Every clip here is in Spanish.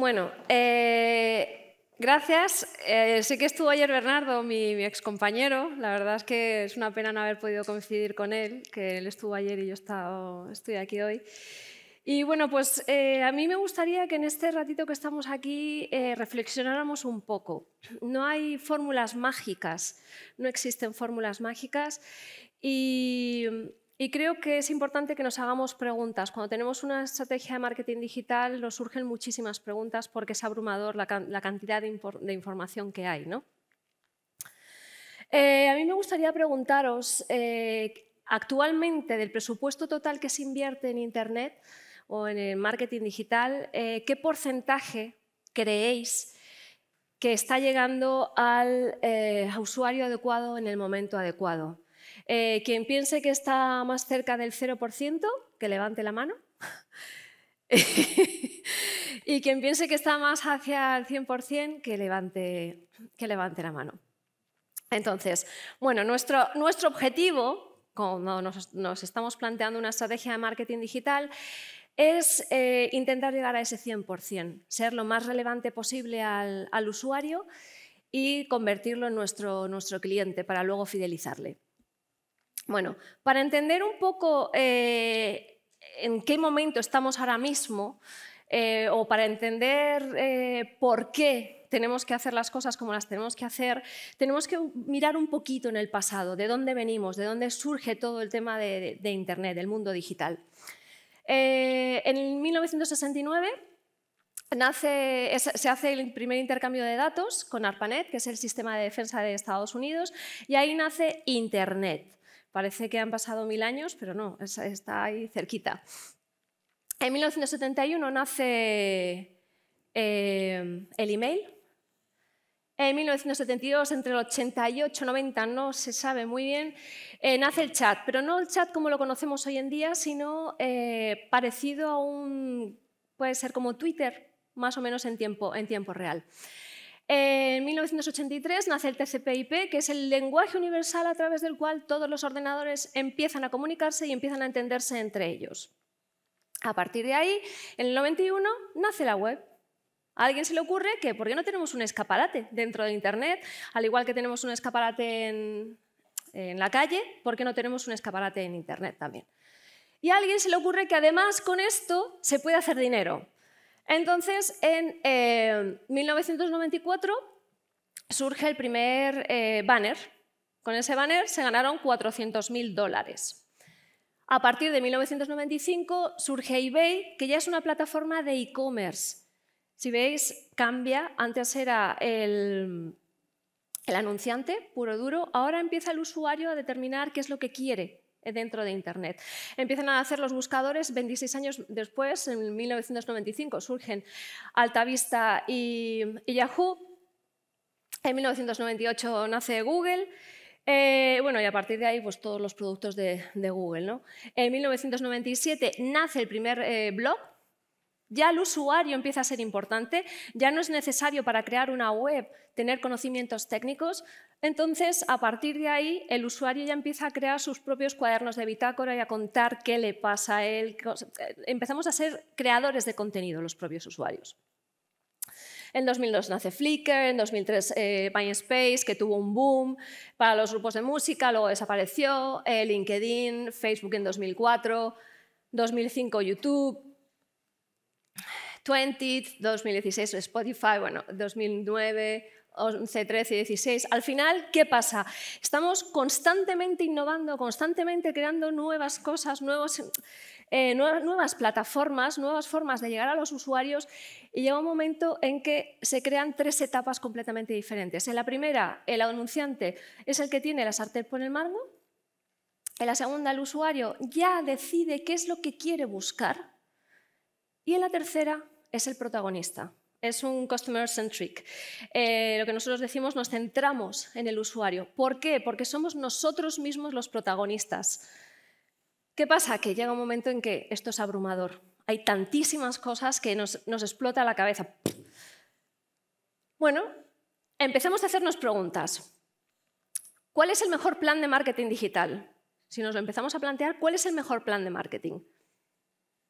Bueno, gracias. Sé que estuvo ayer Bernardo, mi excompañero. La verdad es que es una pena no haber podido coincidir con él, que él estuvo ayer y yo estoy aquí hoy. Y bueno, pues a mí me gustaría que en este ratito que estamos aquí reflexionáramos un poco. No hay fórmulas mágicas, no existen fórmulas mágicas y creo que es importante que nos hagamos preguntas. Cuando tenemos una estrategia de marketing digital nos surgen muchísimas preguntas porque es abrumador la cantidad de información que hay, ¿no? A mí me gustaría preguntaros, actualmente del presupuesto total que se invierte en Internet o en el marketing digital, ¿qué porcentaje creéis que está llegando al usuario adecuado en el momento adecuado? Quien piense que está más cerca del 0%, que levante la mano. Y quien piense que está más hacia el 100%, que levante la mano. Entonces, bueno, nuestro objetivo, cuando nos estamos planteando una estrategia de marketing digital, es intentar llegar a ese 100%, ser lo más relevante posible al usuario y convertirlo en nuestro cliente para luego fidelizarle. Bueno, para entender un poco en qué momento estamos ahora mismo o para entender por qué tenemos que hacer las cosas como las tenemos que hacer, tenemos que mirar un poquito en el pasado, de dónde venimos, de dónde surge todo el tema de Internet, del mundo digital. En 1969 se hace el primer intercambio de datos con ARPANET, que es el sistema de defensa de Estados Unidos, y ahí nace Internet. Parece que han pasado 1000 años, pero no, está ahí cerquita. En 1971 nace el email. En 1972, entre el 88 y 90, no se sabe muy bien, nace el chat, pero no el chat como lo conocemos hoy en día, sino parecido a puede ser como Twitter, más o menos en tiempo real. En 1983 nace el TCP/IP, que es el lenguaje universal a través del cual todos los ordenadores empiezan a comunicarse y empiezan a entenderse entre ellos. A partir de ahí, en el 91, nace la web. A alguien se le ocurre que ¿por qué no tenemos un escaparate dentro de Internet? Al igual que tenemos un escaparate en la calle, ¿por qué no tenemos un escaparate en Internet también? Y a alguien se le ocurre que además con esto se puede hacer dinero. Entonces, en 1994 surge el primer banner. Con ese banner se ganaron $400.000. A partir de 1995 surge eBay, que ya es una plataforma de e-commerce. Si veis, cambia. Antes era el anunciante, puro duro. Ahora empieza el usuario a determinar qué es lo que quiere dentro de Internet. Empiezan a hacer los buscadores 26 años después, en 1995, surgen Altavista y Yahoo. En 1998 nace Google. Bueno, y a partir de ahí, pues todos los productos de Google, ¿no? En 1997 nace el primer blog. Ya el usuario empieza a ser importante, ya no es necesario para crear una web tener conocimientos técnicos, entonces a partir de ahí el usuario ya empieza a crear sus propios cuadernos de bitácora y a contar qué le pasa a él. Empezamos a ser creadores de contenido los propios usuarios. En 2002 nace Flickr, en 2003 MySpace, que tuvo un boom para los grupos de música, luego desapareció, LinkedIn, Facebook en 2004, 2005 YouTube, 2016 Spotify, bueno, 2009, 11, 13, 16. Al final, ¿qué pasa? Estamos constantemente innovando, constantemente creando nuevas cosas, nuevas plataformas, nuevas formas de llegar a los usuarios y llega un momento en que se crean 3 etapas completamente diferentes. En la primera, el anunciante es el que tiene la sartén por el mango. En la segunda, el usuario ya decide qué es lo que quiere buscar. Y en la tercera es el protagonista, es un customer centric. Lo que nosotros decimos, nos centramos en el usuario. ¿Por qué? Porque somos nosotros mismos los protagonistas. ¿Qué pasa? Que llega un momento en que esto es abrumador. Hay tantísimas cosas que nos explota la cabeza. Bueno, empecemos a hacernos preguntas. ¿Cuál es el mejor plan de marketing digital? Si nos lo empezamos a plantear, ¿cuál es el mejor plan de marketing?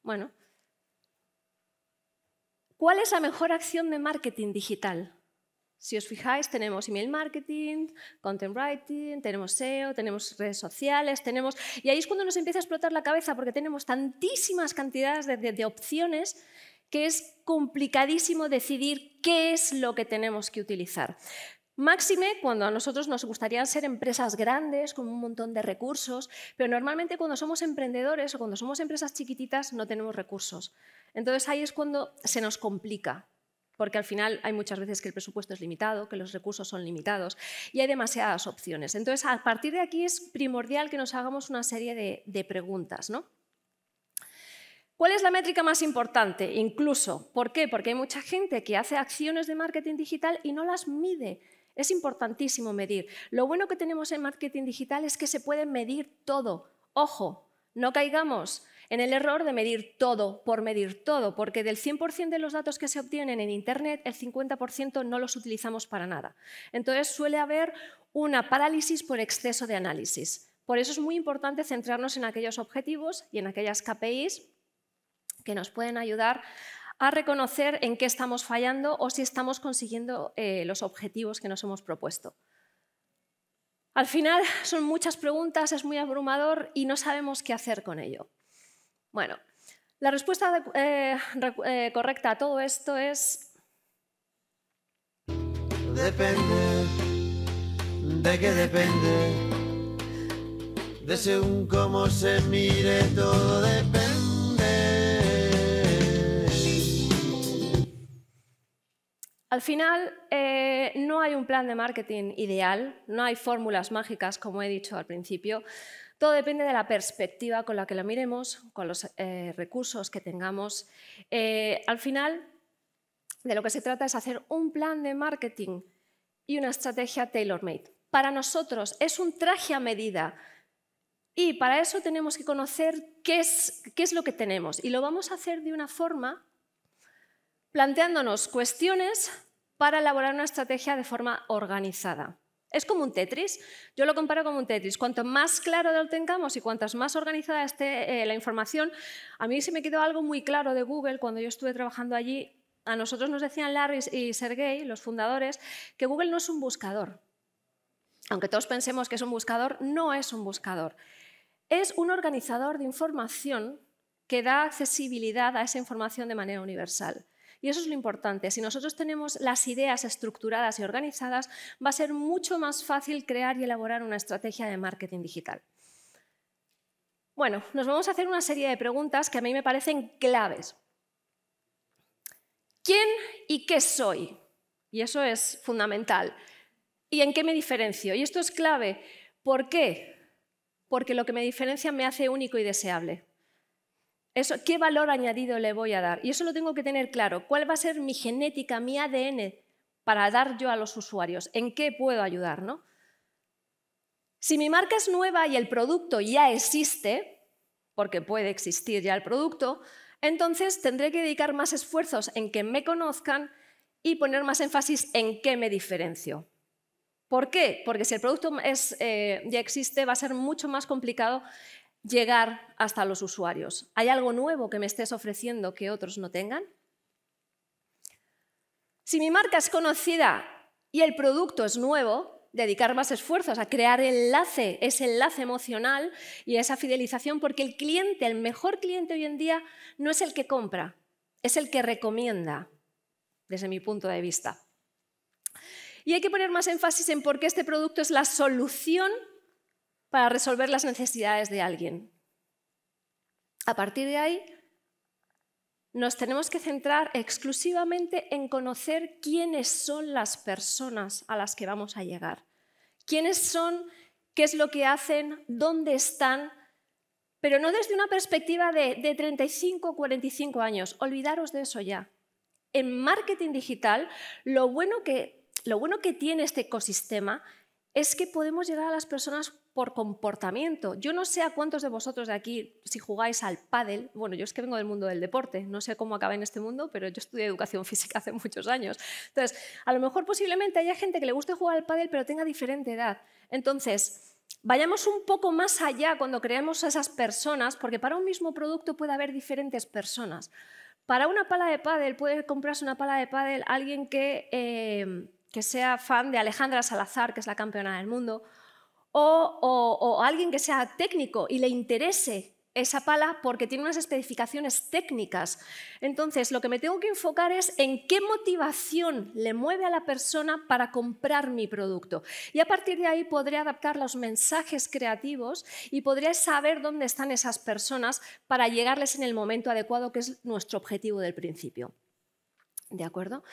Bueno, ¿Cuál es la mejor acción de marketing digital? Si os fijáis, tenemos email marketing, content writing, tenemos SEO, tenemos redes sociales, y ahí es cuando nos empieza a explotar la cabeza porque tenemos tantísimas cantidades de opciones que es complicadísimo decidir qué es lo que tenemos que utilizar. Máxime cuando a nosotros nos gustaría ser empresas grandes con un montón de recursos, pero normalmente cuando somos emprendedores o cuando somos empresas chiquititas no tenemos recursos. Entonces ahí es cuando se nos complica, porque al final hay muchas veces que el presupuesto es limitado, que los recursos son limitados y hay demasiadas opciones. Entonces a partir de aquí es primordial que nos hagamos una serie de preguntas, ¿no? ¿Cuál es la métrica más importante? Incluso, ¿por qué? Porque hay mucha gente que hace acciones de marketing digital y no las mide. Es importantísimo medir. Lo bueno que tenemos en marketing digital es que se puede medir todo. Ojo, no caigamos en el error de medir todo por medir todo, porque del 100% de los datos que se obtienen en Internet, el 50% no los utilizamos para nada. Entonces suele haber una parálisis por exceso de análisis. Por eso es muy importante centrarnos en aquellos objetivos y en aquellas KPIs que nos pueden ayudar a reconocer en qué estamos fallando o si estamos consiguiendo los objetivos que nos hemos propuesto. Al final son muchas preguntas, es muy abrumador y no sabemos qué hacer con ello. Bueno, la respuesta correcta a todo esto es... Depende, ¿de qué depende? De según cómo se mire todo depende. Al final, no hay un plan de marketing ideal, no hay fórmulas mágicas, como he dicho al principio. Todo depende de la perspectiva con la que lo miremos, con los recursos que tengamos. Al final, de lo que se trata es hacer un plan de marketing y una estrategia tailor-made. Para nosotros es un traje a medida y para eso tenemos que conocer qué es lo que tenemos. Y lo vamos a hacer de una forma planteándonos cuestiones para elaborar una estrategia de forma organizada. Es como un Tetris, yo lo comparo como un Tetris. Cuanto más claro lo tengamos y cuantas más organizada esté la información, a mí se me quedó algo muy claro de Google cuando yo estuve trabajando allí. A nosotros nos decían Larry y Sergey, los fundadores, que Google no es un buscador. Aunque todos pensemos que es un buscador, no es un buscador. Es un organizador de información que da accesibilidad a esa información de manera universal. Y eso es lo importante. Si nosotros tenemos las ideas estructuradas y organizadas, va a ser mucho más fácil crear y elaborar una estrategia de marketing digital. Bueno, nos vamos a hacer una serie de preguntas que a mí me parecen claves. ¿Quién y qué soy? Y eso es fundamental. ¿Y en qué me diferencio? Y esto es clave. ¿Por qué? Porque lo que me diferencia me hace único y deseable. ¿Qué valor añadido le voy a dar? Y eso lo tengo que tener claro. ¿Cuál va a ser mi genética, mi ADN para dar yo a los usuarios? ¿En qué puedo ayudar, ¿no? Si mi marca es nueva y el producto ya existe, porque puede existir ya el producto, entonces tendré que dedicar más esfuerzos en que me conozcan y poner más énfasis en qué me diferencio. ¿Por qué? Porque si el producto ya existe, va a ser mucho más complicado llegar hasta los usuarios. ¿Hay algo nuevo que me estés ofreciendo que otros no tengan? Si mi marca es conocida y el producto es nuevo, dedicar más esfuerzos a crear ese enlace emocional y esa fidelización, porque el cliente, el mejor cliente hoy en día, no es el que compra, es el que recomienda, desde mi punto de vista. Y hay que poner más énfasis en por qué este producto es la solución para resolver las necesidades de alguien. A partir de ahí, nos tenemos que centrar exclusivamente en conocer quiénes son las personas a las que vamos a llegar. Quiénes son, qué es lo que hacen, dónde están, pero no desde una perspectiva de 35 o 45 años. Olvidaros de eso ya. En marketing digital, lo bueno que tiene este ecosistema es que podemos llegar a las personas por comportamiento. Yo no sé a cuántos de vosotros de aquí, si jugáis al pádel, bueno, yo es que vengo del mundo del deporte, no sé cómo acabé en este mundo, pero yo estudié educación física hace muchos años. Entonces, a lo mejor posiblemente haya gente que le guste jugar al pádel, pero tenga diferente edad. Entonces, vayamos un poco más allá cuando creemos a esas personas, porque para un mismo producto puede haber diferentes personas. Para una pala de pádel, puede comprarse una pala de pádel alguien que sea fan de Alejandra Salazar, que es la campeona del mundo, o alguien que sea técnico y le interese esa pala porque tiene unas especificaciones técnicas. Entonces, lo que me tengo que enfocar es en qué motivación le mueve a la persona para comprar mi producto. Y a partir de ahí podré adaptar los mensajes creativos y podré saber dónde están esas personas para llegarles en el momento adecuado, que es nuestro objetivo del principio. ¿De acuerdo?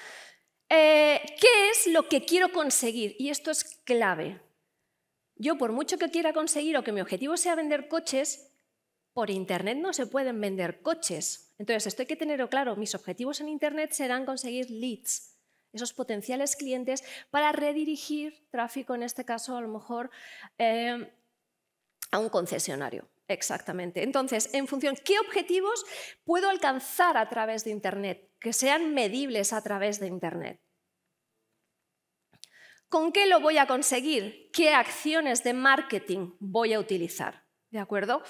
¿Qué es lo que quiero conseguir? Y esto es clave. Yo, por mucho que quiera conseguir o que mi objetivo sea vender coches, por Internet no se pueden vender coches. Entonces, esto hay que tenerlo claro. Mis objetivos en Internet serán conseguir leads, esos potenciales clientes, para redirigir tráfico, en este caso, a lo mejor, a un concesionario. Exactamente. Entonces, en función, ¿qué objetivos puedo alcanzar a través de Internet? Que sean medibles a través de Internet. ¿Con qué lo voy a conseguir? ¿Qué acciones de marketing voy a utilizar? ¿De acuerdo?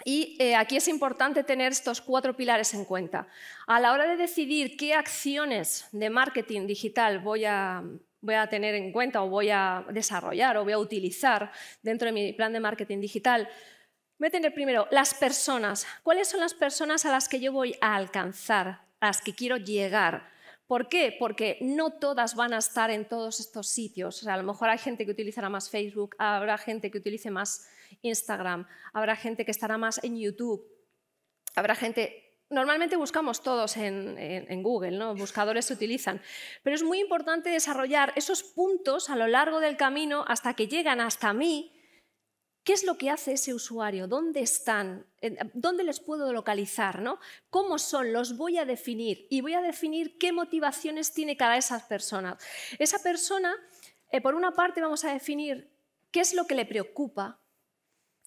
Y aquí es importante tener estos 4 pilares en cuenta. A la hora de decidir qué acciones de marketing digital voy a tener en cuenta o voy a desarrollar o voy a utilizar dentro de mi plan de marketing digital, voy a tener primero las personas. ¿Cuáles son las personas a las que yo voy a alcanzar, a las que quiero llegar? ¿Por qué? Porque no todas van a estar en todos estos sitios. O sea, a lo mejor hay gente que utilizará más Facebook, habrá gente que utilice más Instagram, habrá gente que estará más en YouTube, habrá gente... Normalmente buscamos todos en Google, ¿no? Buscadores se utilizan, pero es muy importante desarrollar esos puntos a lo largo del camino hasta que llegan hasta mí. ¿Qué es lo que hace ese usuario? ¿Dónde están? ¿Dónde les puedo localizar? ¿No? ¿Cómo son? Los voy a definir y voy a definir qué motivaciones tiene cada esas personas. Esa persona, por una parte, vamos a definir qué es lo que le preocupa,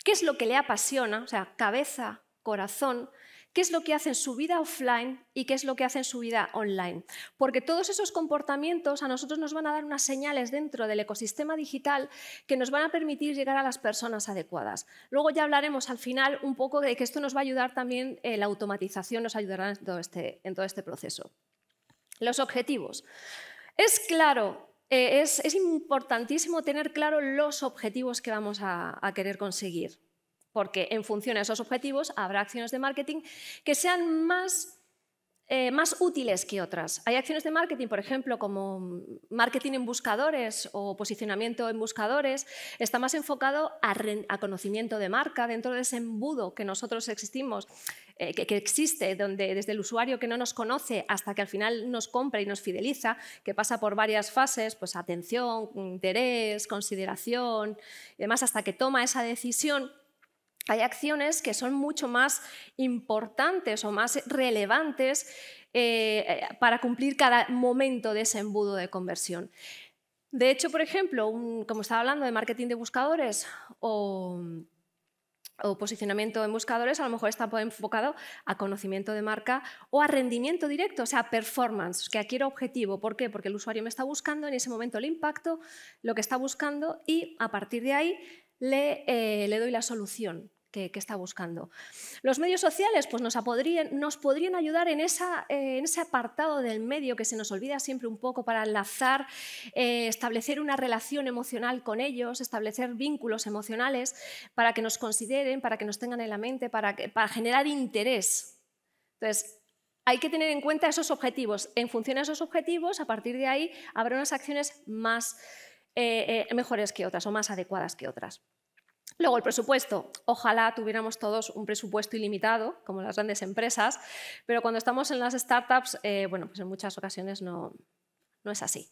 qué es lo que le apasiona, o sea, cabeza, corazón, qué es lo que hace en su vida offline y qué es lo que hace en su vida online. Porque todos esos comportamientos a nosotros nos van a dar unas señales dentro del ecosistema digital que nos van a permitir llegar a las personas adecuadas. Luego ya hablaremos al final un poco de que esto nos va a ayudar también, la automatización nos ayudará en todo este proceso. Los objetivos. Es claro, es importantísimo tener claro los objetivos que vamos a querer conseguir, porque en función a esos objetivos habrá acciones de marketing que sean más útiles que otras. Hay acciones de marketing, por ejemplo, como marketing en buscadores o posicionamiento en buscadores, está más enfocado a conocimiento de marca dentro de ese embudo que nosotros existimos, que existe, donde desde el usuario que no nos conoce hasta que al final nos compra y nos fideliza, que pasa por varias fases, pues atención, interés, consideración y demás, hasta que toma esa decisión. Hay acciones que son mucho más importantes o más relevantes para cumplir cada momento de ese embudo de conversión. De hecho, por ejemplo, como estaba hablando de marketing de buscadores o posicionamiento en buscadores, a lo mejor está enfocado a conocimiento de marca o a rendimiento directo, o sea, performance, que quiero objetivo. ¿Por qué? Porque el usuario me está buscando, en ese momento le impacto lo que está buscando y a partir de ahí le doy la solución que está buscando. Los medios sociales pues nos podrían ayudar en ese apartado del medio que se nos olvida siempre un poco para enlazar, establecer una relación emocional con ellos, establecer vínculos emocionales para que nos consideren, para que nos tengan en la mente, para generar interés. Entonces, hay que tener en cuenta esos objetivos. En función a esos objetivos, a partir de ahí, habrá unas acciones más mejores que otras o más adecuadas que otras. Luego, el presupuesto. Ojalá tuviéramos todos un presupuesto ilimitado, como las grandes empresas, pero cuando estamos en las startups, bueno, pues en muchas ocasiones no es así.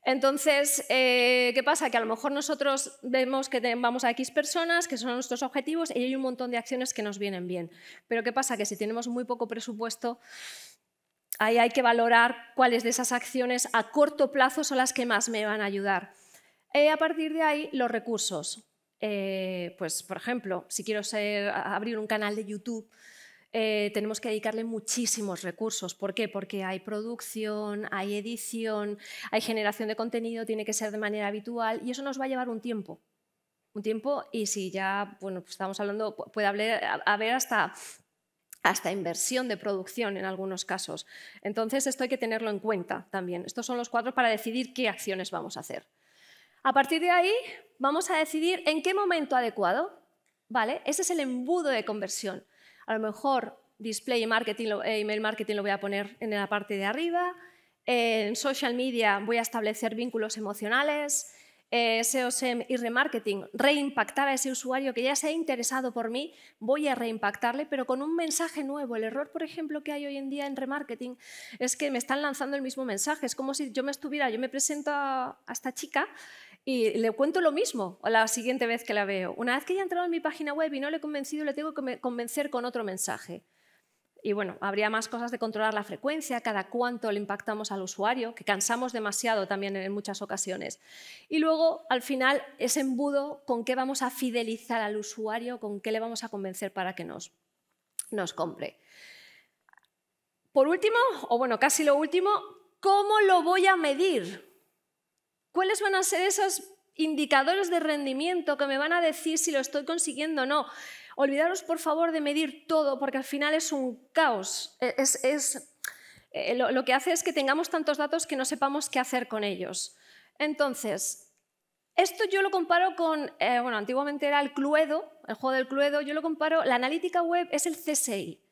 Entonces, ¿qué pasa? Que a lo mejor nosotros vemos que vamos a X personas, que son nuestros objetivos, y hay un montón de acciones que nos vienen bien. Pero ¿qué pasa? Que si tenemos muy poco presupuesto, ahí hay que valorar cuáles de esas acciones a corto plazo son las que más me van a ayudar. A partir de ahí, los recursos. Pues, por ejemplo, si quiero abrir un canal de YouTube, tenemos que dedicarle muchísimos recursos. ¿Por qué? Porque hay producción, hay edición, hay generación de contenido, tiene que ser de manera habitual y eso nos va a llevar un tiempo. Y si ya, bueno, pues estamos hablando, puede haber hasta hasta inversión de producción en algunos casos. Entonces, esto hay que tenerlo en cuenta también. Estos son los 4 para decidir qué acciones vamos a hacer. A partir de ahí, vamos a decidir en qué momento adecuado, ¿vale? Ese es el embudo de conversión. A lo mejor display marketing, email marketing lo voy a poner en la parte de arriba, en social media voy a establecer vínculos emocionales, SEO, SEM y remarketing, reimpactar a ese usuario que ya se ha interesado por mí, voy a reimpactarle, pero con un mensaje nuevo. El error, por ejemplo, que hay hoy en día en remarketing es que me están lanzando el mismo mensaje. Es como si yo me presento a esta chica y le cuento lo mismo la siguiente vez que la veo. Una vez que ya ha entrado en mi página web y no le he convencido, le tengo que convencer con otro mensaje. Y bueno, habría más cosas de controlar la frecuencia, cada cuánto le impactamos al usuario, que cansamos demasiado también en muchas ocasiones. Y luego, al final, ese embudo, con qué vamos a fidelizar al usuario, con qué le vamos a convencer para que nos compre. Por último, o bueno, casi lo último, ¿cómo lo voy a medir? ¿Cuáles van a ser esos indicadores de rendimiento que me van a decir si lo estoy consiguiendo o no? Olvidaros, por favor, de medir todo, porque al final es un caos. Lo que hace es que tengamos tantos datos que no sepamos qué hacer con ellos. Entonces, esto yo lo comparo con, bueno, antiguamente era el Cluedo, el juego del Cluedo, yo lo comparo, la analítica web es el CSI.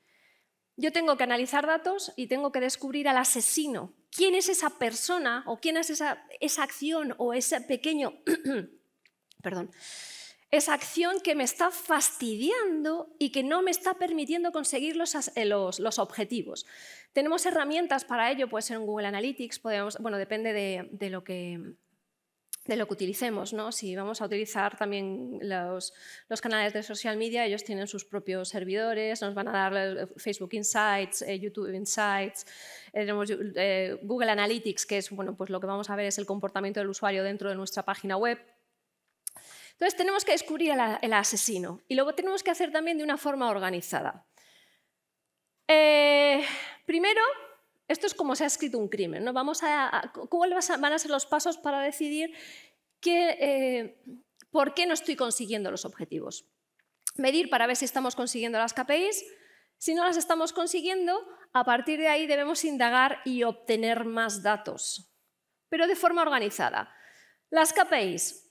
Yo tengo que analizar datos y tengo que descubrir al asesino. ¿Quién es esa persona o quién es esa acción o ese pequeño... perdón. Esa acción que me está fastidiando y que no me está permitiendo conseguir los objetivos. Tenemos herramientas para ello, puede ser en Google Analytics, bueno, depende de lo que utilicemos, ¿no? Si vamos a utilizar también los canales de social media, ellos tienen sus propios servidores, nos van a dar Facebook Insights, YouTube Insights, tenemos Google Analytics, que es, bueno, pues lo que vamos a ver es el comportamiento del usuario dentro de nuestra página web. Entonces tenemos que descubrir el asesino y luego tenemos que hacer también de una forma organizada. Primero, esto es como se ha escrito un crimen, ¿no? ¿Cuáles van a ser los pasos para decidir por qué no estoy consiguiendo los objetivos? Medir para ver si estamos consiguiendo las KPIs. Si no las estamos consiguiendo, a partir de ahí debemos indagar y obtener más datos, pero de forma organizada. Las KPIs.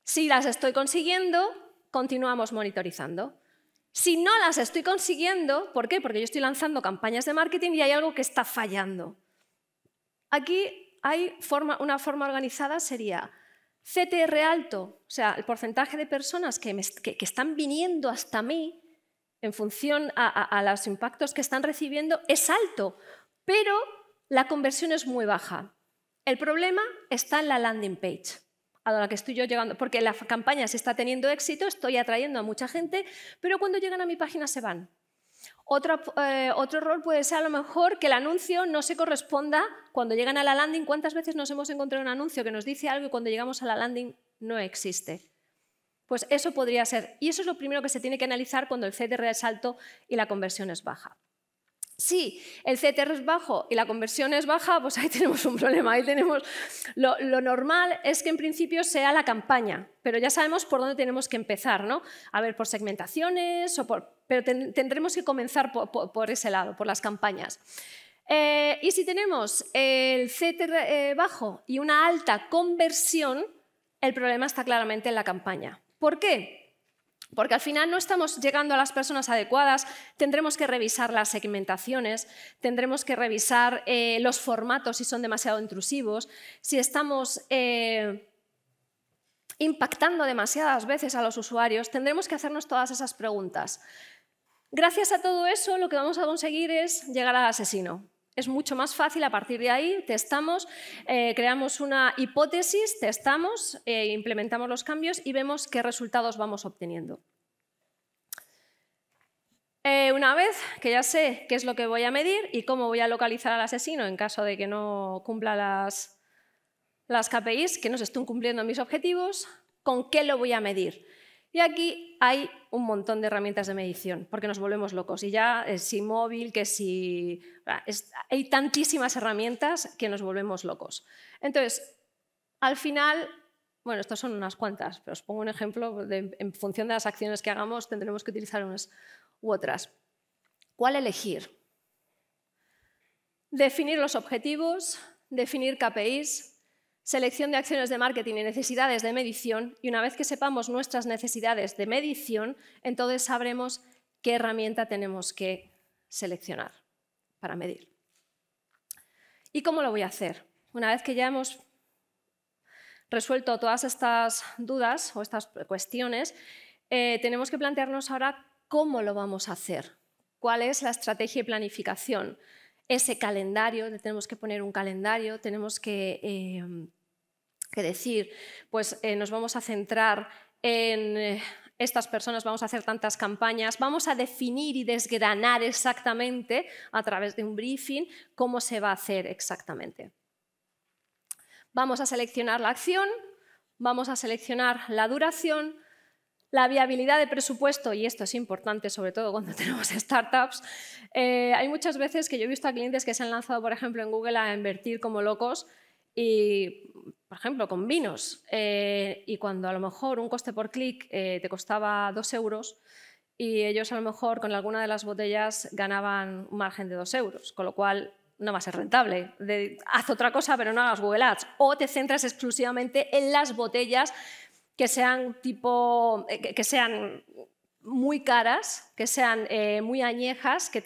Si las estoy consiguiendo, continuamos monitorizando. Si no las estoy consiguiendo, ¿por qué? Porque yo estoy lanzando campañas de marketing y hay algo que está fallando. Aquí hay una forma organizada, sería CTR alto, o sea, el porcentaje de personas que están viniendo hasta mí en función a los impactos que están recibiendo es alto, pero la conversión es muy baja. El problema está en la landing page, a la que estoy yo llegando, porque la campaña sí está teniendo éxito, estoy atrayendo a mucha gente, pero cuando llegan a mi página se van. Otro error puede ser a lo mejor que el anuncio no se corresponda cuando llegan a la landing. ¿Cuántas veces nos hemos encontrado un anuncio que nos dice algo y cuando llegamos a la landing no existe? Pues eso podría ser, y eso es lo primero que se tiene que analizar cuando el CTR es alto y la conversión es baja. Si el CTR es bajo y la conversión es baja, pues ahí tenemos un problema. Ahí tenemos lo normal es que en principio sea la campaña, pero ya sabemos por dónde tenemos que empezar, ¿no? A ver, por segmentaciones, pero tendremos que comenzar por ese lado, por las campañas. Y si tenemos el CTR bajo y una alta conversión, el problema está claramente en la campaña. ¿Por qué? Porque al final no estamos llegando a las personas adecuadas, tendremos que revisar las segmentaciones, tendremos que revisar los formatos si son demasiado intrusivos, si estamos impactando demasiadas veces a los usuarios, tendremos que hacernos todas esas preguntas. Gracias a todo eso, lo que vamos a conseguir es llegar al asesino. Es mucho más fácil, a partir de ahí testamos, creamos una hipótesis, testamos, implementamos los cambios y vemos qué resultados vamos obteniendo. Una vez que ya sé qué es lo que voy a medir y cómo voy a localizar al asesino en caso de que no cumpla las KPIs, que no se estén cumpliendo mis objetivos, ¿con qué lo voy a medir? Y aquí hay un montón de herramientas de medición, porque nos volvemos locos. Y ya, si móvil, que si... hay tantísimas herramientas que nos volvemos locos. Entonces, al final, bueno, estas son unas cuantas, pero os pongo un ejemplo, en función de las acciones que hagamos, tendremos que utilizar unas u otras. ¿Cuál elegir? Definir los objetivos, definir KPIs, selección de acciones de marketing y necesidades de medición, y una vez que sepamos nuestras necesidades de medición, entonces sabremos qué herramienta tenemos que seleccionar para medir. ¿Y cómo lo voy a hacer? Una vez que ya hemos resuelto todas estas dudas o estas cuestiones, tenemos que plantearnos ahora cómo lo vamos a hacer, cuál es la estrategia y planificación. Ese calendario, tenemos que poner un calendario, tenemos que decir, pues nos vamos a centrar en estas personas, vamos a hacer tantas campañas, vamos a definir y desgranar exactamente a través de un briefing cómo se va a hacer exactamente. Vamos a seleccionar la acción, vamos a seleccionar la duración, la viabilidad de presupuesto, y esto es importante sobre todo cuando tenemos startups. Hay muchas veces que yo he visto a clientes que se han lanzado, por ejemplo, en Google a invertir como locos, y, por ejemplo, con vinos, y cuando a lo mejor un coste por clic te costaba 2 euros, y ellos a lo mejor con alguna de las botellas ganaban un margen de 2 euros, con lo cual no va a ser rentable. Haz otra cosa, pero no hagas Google Ads. O te centras exclusivamente en las botellas que sean muy caras, que sean muy añejas, que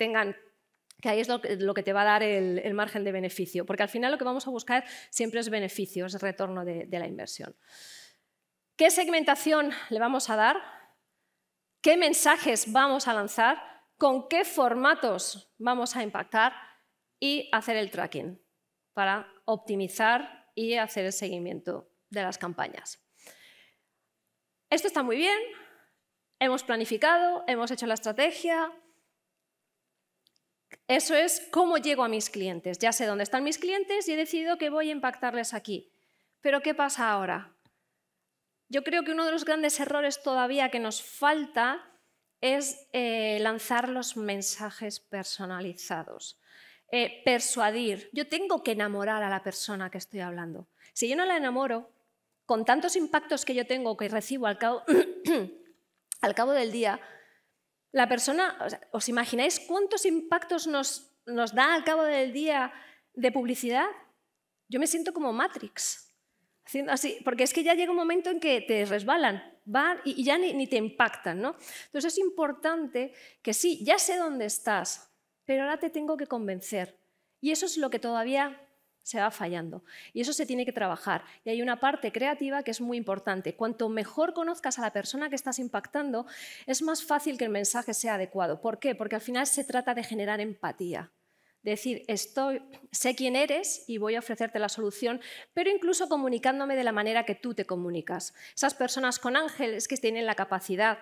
ahí es lo que te va a dar el margen de beneficio. Porque al final lo que vamos a buscar siempre es beneficio, es retorno de la inversión. ¿Qué segmentación le vamos a dar? ¿Qué mensajes vamos a lanzar? ¿Con qué formatos vamos a impactar? Y hacer el tracking para optimizar y hacer el seguimiento de las campañas. Esto está muy bien, hemos planificado, hemos hecho la estrategia. Eso es cómo llego a mis clientes. Ya sé dónde están mis clientes y he decidido que voy a impactarles aquí. Pero ¿qué pasa ahora? Yo creo que uno de los grandes errores todavía que nos falta es lanzar los mensajes personalizados. Persuadir. Yo tengo que enamorar a la persona que estoy hablando. Si yo no la enamoro, con tantos impactos que yo tengo, que recibo al cabo del día, la persona, ¿os imagináis cuántos impactos nos da al cabo del día de publicidad? Yo me siento como Matrix, haciendo así, porque es que ya llega un momento en que te resbalan, van y ya ni te impactan, ¿no? Entonces es importante que sí, ya sé dónde estás, pero ahora te tengo que convencer. Y eso es lo que todavía se va fallando. Y eso se tiene que trabajar. Y hay una parte creativa que es muy importante. Cuanto mejor conozcas a la persona que estás impactando, es más fácil que el mensaje sea adecuado. ¿Por qué? Porque al final se trata de generar empatía. Decir, sé quién eres y voy a ofrecerte la solución, pero incluso comunicándome de la manera que tú te comunicas. Esas personas con ángeles que tienen la capacidad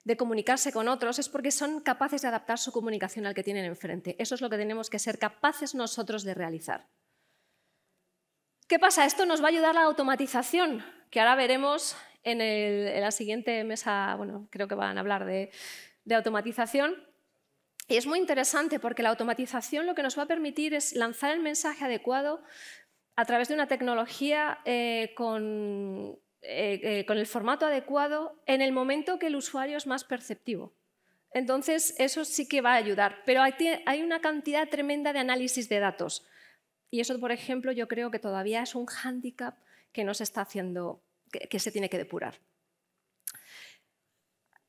de comunicarse con otros es porque son capaces de adaptar su comunicación al que tienen enfrente. Eso es lo que tenemos que ser capaces nosotros de realizar. ¿Qué pasa? Esto nos va a ayudar a la automatización, que ahora veremos en la siguiente mesa. Bueno, creo que van a hablar de automatización. Y es muy interesante porque la automatización lo que nos va a permitir es lanzar el mensaje adecuado a través de una tecnología con el formato adecuado en el momento que el usuario es más perceptivo. Entonces, eso sí que va a ayudar. Pero hay una cantidad tremenda de análisis de datos. Y eso, por ejemplo, yo creo que todavía es un hándicap que no se está haciendo, que se tiene que depurar.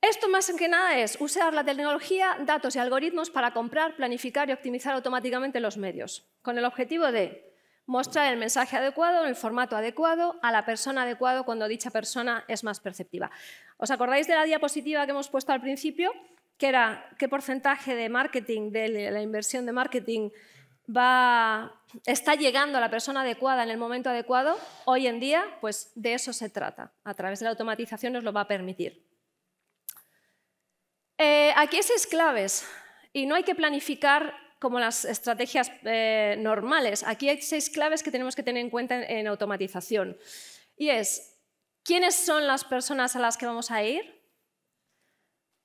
Esto más que nada es usar la tecnología, datos y algoritmos para comprar, planificar y optimizar automáticamente los medios, con el objetivo de mostrar el mensaje adecuado, en el formato adecuado, a la persona adecuada cuando dicha persona es más perceptiva. ¿Os acordáis de la diapositiva que hemos puesto al principio? Que era qué porcentaje de marketing, de la inversión de marketing, está llegando a la persona adecuada en el momento adecuado. Hoy en día, pues de eso se trata. A través de la automatización nos lo va a permitir. Aquí hay 6 claves y no hay que planificar como las estrategias normales. Aquí hay 6 claves que tenemos que tener en cuenta en automatización. Y es, ¿quiénes son las personas a las que vamos a ir?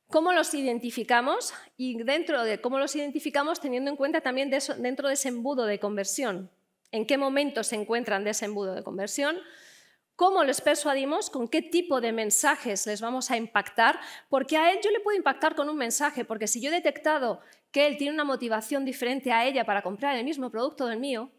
¿Cómo los identificamos? Y dentro de cómo los identificamos, teniendo en cuenta también dentro de ese embudo de conversión. ¿En qué momento se encuentran de ese embudo de conversión? cómo les persuadimos, con qué tipo de mensajes les vamos a impactar, porque a él yo le puedo impactar con un mensaje, porque si yo he detectado que él tiene una motivación diferente a ella para comprar el mismo producto del mío,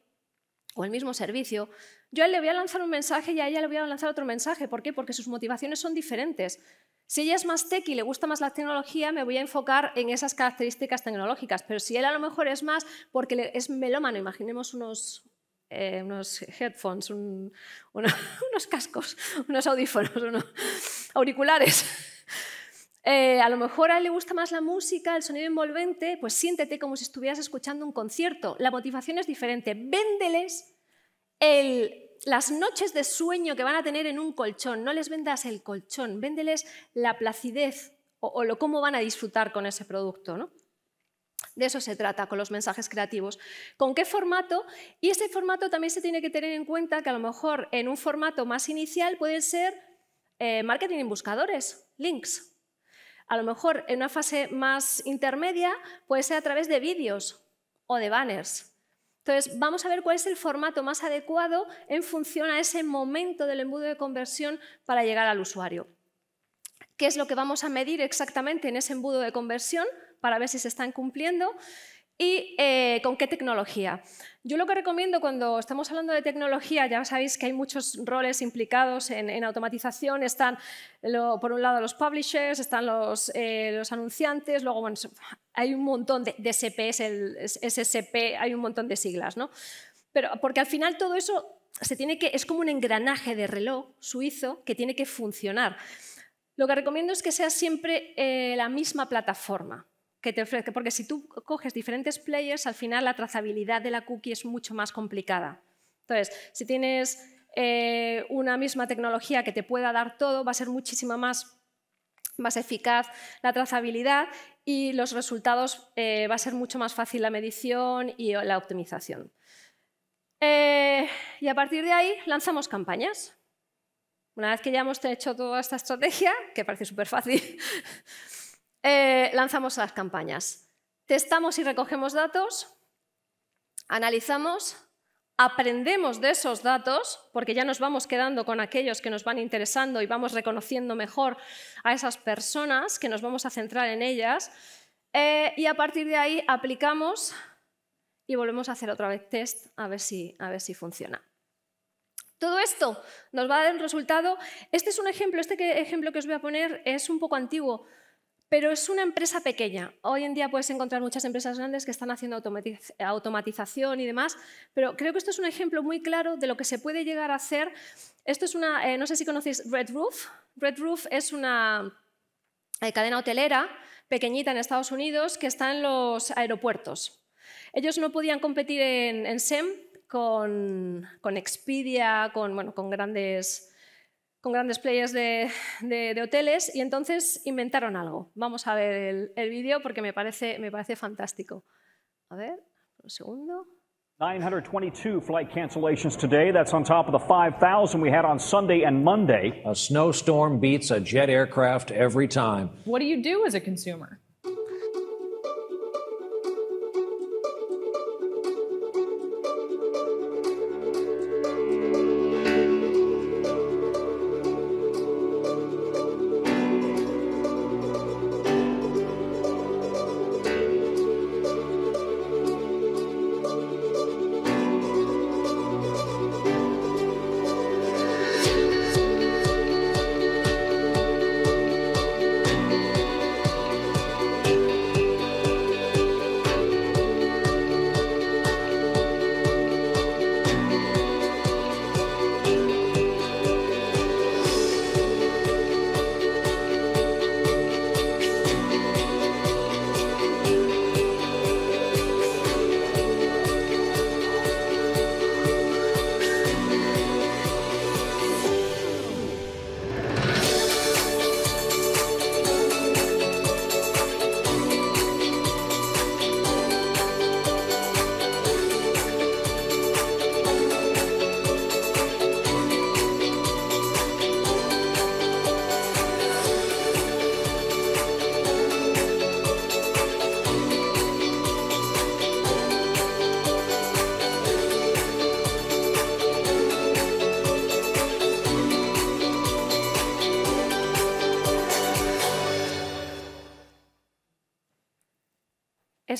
o el mismo servicio, yo a él le voy a lanzar un mensaje y a ella le voy a lanzar otro mensaje. ¿Por qué? Porque sus motivaciones son diferentes. Si ella es más tech y le gusta más la tecnología, me voy a enfocar en esas características tecnológicas, pero si él a lo mejor es más porque es melómano, imaginemos unos headphones, unos cascos, unos audífonos, unos auriculares. A lo mejor a él le gusta más la música, el sonido envolvente, pues siéntete como si estuvieras escuchando un concierto. La motivación es diferente. Véndeles las noches de sueño que van a tener en un colchón. No les vendas el colchón, véndeles la placidez o cómo van a disfrutar con ese producto, ¿no? De eso se trata con los mensajes creativos. ¿Con qué formato? Y ese formato también se tiene que tener en cuenta que a lo mejor en un formato más inicial puede ser marketing en buscadores, links. A lo mejor en una fase más intermedia puede ser a través de vídeos o de banners. Entonces, vamos a ver cuál es el formato más adecuado en función a ese momento del embudo de conversión para llegar al usuario. ¿Qué es lo que vamos a medir exactamente en ese embudo de conversión para ver si se están cumpliendo? ¿Y con qué tecnología? Yo lo que recomiendo cuando estamos hablando de tecnología, ya sabéis que hay muchos roles implicados en automatización. Están, por un lado, los publishers, están los anunciantes, luego bueno, hay un montón de DSPs, el SSP, hay un montón de siglas, ¿no? Pero, porque al final todo eso es como un engranaje de reloj suizo que tiene que funcionar. Lo que recomiendo es que sea siempre la misma plataforma que te ofrezca, porque si tú coges diferentes players, al final la trazabilidad de la cookie es mucho más complicada. Entonces, si tienes una misma tecnología que te pueda dar todo, va a ser muchísimo más eficaz la trazabilidad y los resultados va a ser mucho más fácil la medición y la optimización. Y a partir de ahí lanzamos campañas. Una vez que ya hemos hecho toda esta estrategia, que parece súper fácil, lanzamos las campañas. Testamos y recogemos datos, analizamos, aprendemos de esos datos, porque ya nos vamos quedando con aquellos que nos van interesando y vamos reconociendo mejor a esas personas, que nos vamos a centrar en ellas, y a partir de ahí aplicamos y volvemos a hacer otra vez test a ver si funciona. Todo esto nos va a dar un resultado. Este es un ejemplo, ejemplo que os voy a poner es un poco antiguo, pero es una empresa pequeña. Hoy en día puedes encontrar muchas empresas grandes que están haciendo automatización y demás, pero creo que esto es un ejemplo muy claro de lo que se puede llegar a hacer. Esto es no sé si conocéis Red Roof. Red Roof es una cadena hotelera pequeñita en Estados Unidos que está en los aeropuertos. Ellos no podían competir en SEM con Expedia, con grandes players de hoteles, y entonces inventaron algo. Vamos a ver el vídeo porque me parece fantástico. A ver, un segundo. 922 flight cancellations today. That's on top of the 5,000 we had on Sunday and Monday. A snowstorm beats a jet aircraft every time. What do you do as a consumer?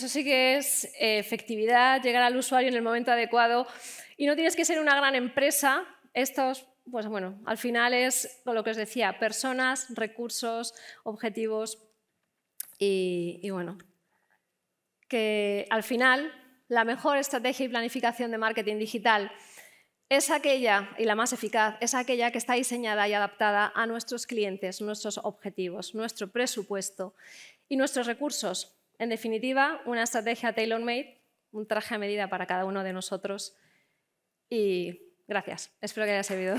eso sí que es efectividad, llegar al usuario en el momento adecuado. Y no tienes que ser una gran empresa. Estos, pues bueno, al final es lo que os decía, personas, recursos, objetivos y bueno, que al final la mejor estrategia y planificación de marketing digital es aquella, y la más eficaz, es aquella que está diseñada y adaptada a nuestros clientes, nuestros objetivos, nuestro presupuesto y nuestros recursos. En definitiva, una estrategia tailor-made, un traje a medida para cada uno de nosotros. Y gracias, espero que haya servido.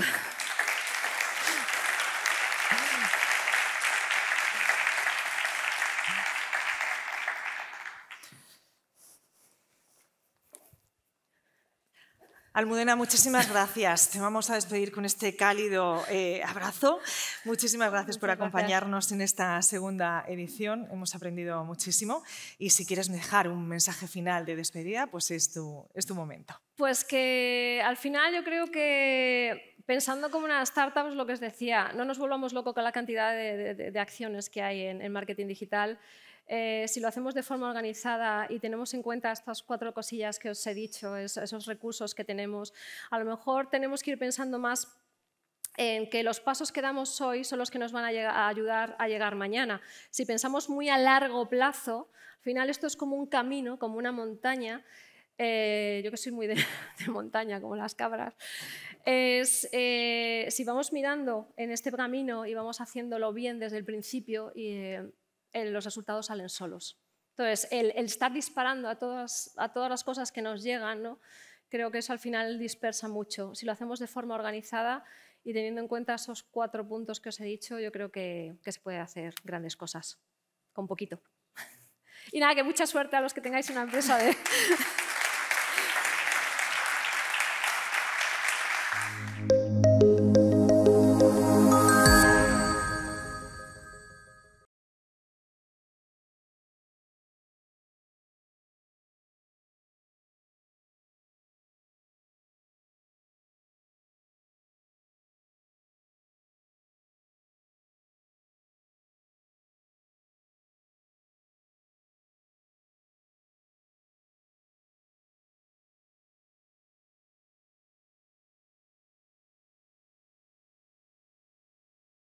Almudena, muchísimas gracias. Te vamos a despedir con este cálido abrazo. Muchísimas gracias por acompañarnos en esta segunda edición. Hemos aprendido muchísimo. Y si quieres dejar un mensaje final de despedida, pues es tu momento. Pues que al final yo creo que pensando como una startup es lo que os decía, no nos volvamos locos con la cantidad de acciones que hay en marketing digital. Si lo hacemos de forma organizada y tenemos en cuenta estas 4 cosillas que os he dicho, esos recursos que tenemos, a lo mejor tenemos que ir pensando más en que los pasos que damos hoy son los que nos van a ayudar a llegar mañana. Si pensamos muy a largo plazo, al final esto es como un camino, como una montaña. Yo que soy muy de montaña, como las cabras, si vamos mirando en este camino y vamos haciéndolo bien desde el principio, los resultados salen solos. Entonces, el estar disparando a todas las cosas que nos llegan, ¿no? Creo que eso al final dispersa mucho. Si lo hacemos de forma organizada y teniendo en cuenta esos 4 puntos que os he dicho, yo creo que se puede hacer grandes cosas, con poquito. Y nada, que mucha suerte a los que tengáis una empresa de...